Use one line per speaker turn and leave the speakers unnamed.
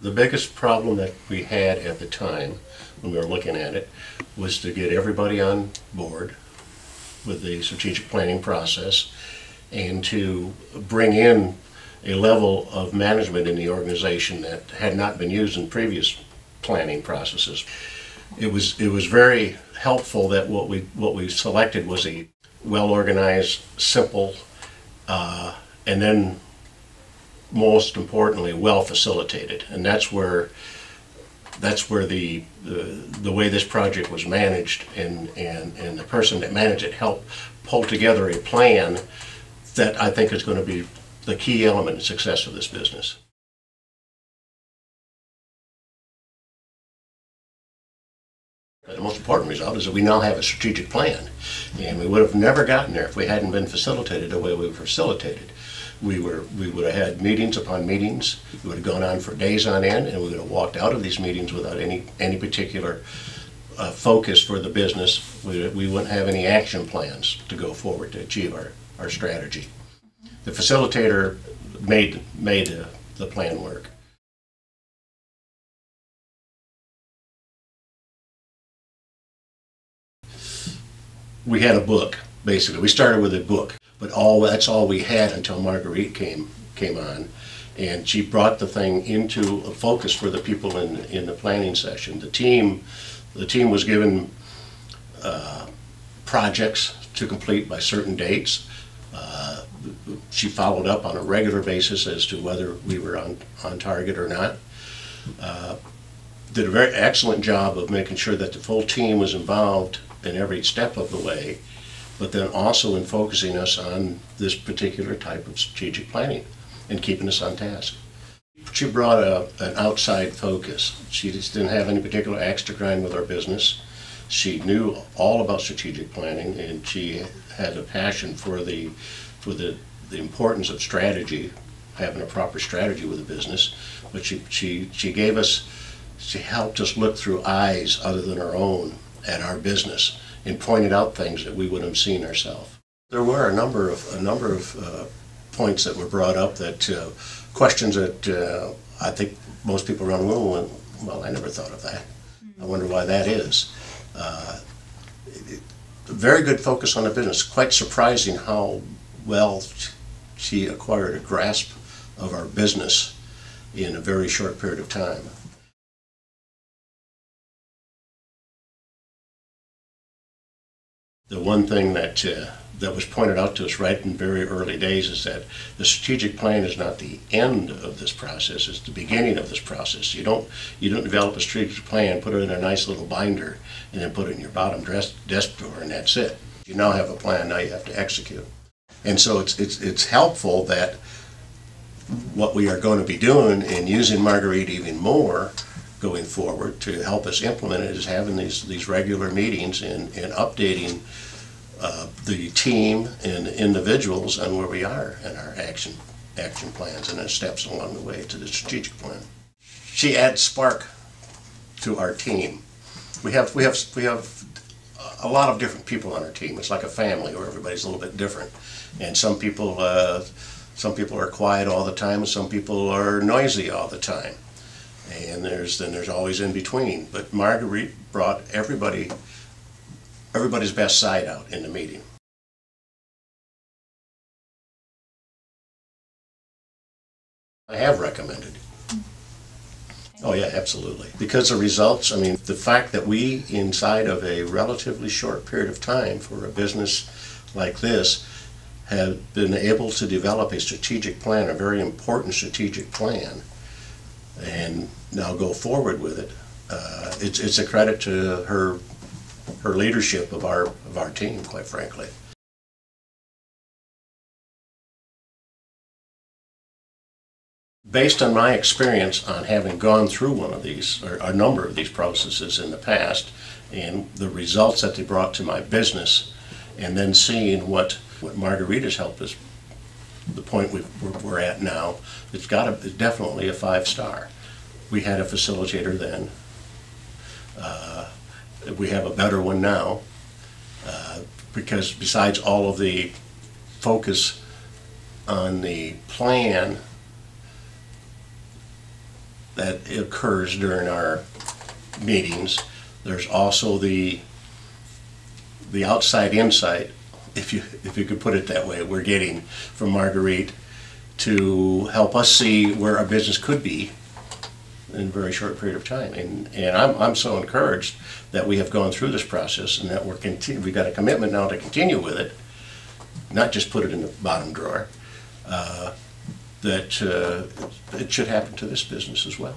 The biggest problem that we had at the time when we were looking at it was to get everybody on board with the strategic planning process and to bring in a level of management in the organization that had not been used in previous planning processes. It was very helpful that what we selected was a well-organized, simple, and then most importantly, well facilitated. And that's where the way this project was managed and the person that managed it helped pull together a plan that I think is going to be the key element in success of this business. The most important result is that we now have a strategic plan, and we would have never gotten there if we hadn't been facilitated the way we were facilitated. We would have had meetings upon meetings. We would have gone on for days on end, and we would have walked out of these meetings without any particular focus for the business. We wouldn't have any action plans to go forward to achieve our strategy. The facilitator made the plan work. We had a book, basically. We started with a book, but that's all we had until Marguerite came on, and she brought the thing into a focus for the people in the planning session. The team was given projects to complete by certain dates. She followed up on a regular basis as to whether we were on target or not. Did a very excellent job of making sure that the full team was involved in every step of the way, but then also in focusing us on this particular type of strategic planning and keeping us on task. She brought an outside focus. She just didn't have any particular axe to grind with our business. She knew all about strategic planning, and she had a passion for the importance of strategy, having a proper strategy with the business. But she helped us look through eyes other than our own at our business and pointed out things that we wouldn't have seen ourselves. There were a number of points that were brought up, that questions that I think most people around the room went, well, I never thought of that. I wonder why that is. Very good focus on the business. Quite surprising how well she acquired a grasp of our business in a very short period of time. The one thing that was pointed out to us right in very early days is that the strategic plan is not the end of this process, it's the beginning of this process. You don't develop a strategic plan, put it in a nice little binder, and then put it in your bottom desk drawer, and that's it. You now have a plan, now you have to execute. And so it's helpful that what we are going to be doing and using Marguerite even more going forward to help us implement it is having these regular meetings and updating the team and individuals on where we are in our action plans and the steps along the way to the strategic plan. She adds spark to our team. We have a lot of different people on our team. It's like a family where everybody's a little bit different, and some people are quiet all the time, and some people are noisy all the time. And there's always in between. But Marguerite brought everybody's best side out in the meeting. I have recommended. Oh yeah, absolutely. Because the results, I mean, the fact that we, inside of a relatively short period of time for a business like this, have been able to develop a strategic plan, a very important strategic plan, and now go forward with it. It's a credit to her leadership of our team, quite frankly. Based on my experience on having gone through one of these, or a number of these processes in the past, and the results that they brought to my business, and then seeing what Marguerite has helped us, the point we're at now, it's definitely a 5-star. We had a facilitator then. We have a better one now, because besides all of the focus on the plan, that occurs during our meetings. There's also the outside insight, if you could put it that way, we're getting from Marguerite to help us see where our business could be in a very short period of time. And I'm so encouraged that we have gone through this process and that we've got a commitment now to continue with it, not just put it in the bottom drawer, that it should happen to this business as well.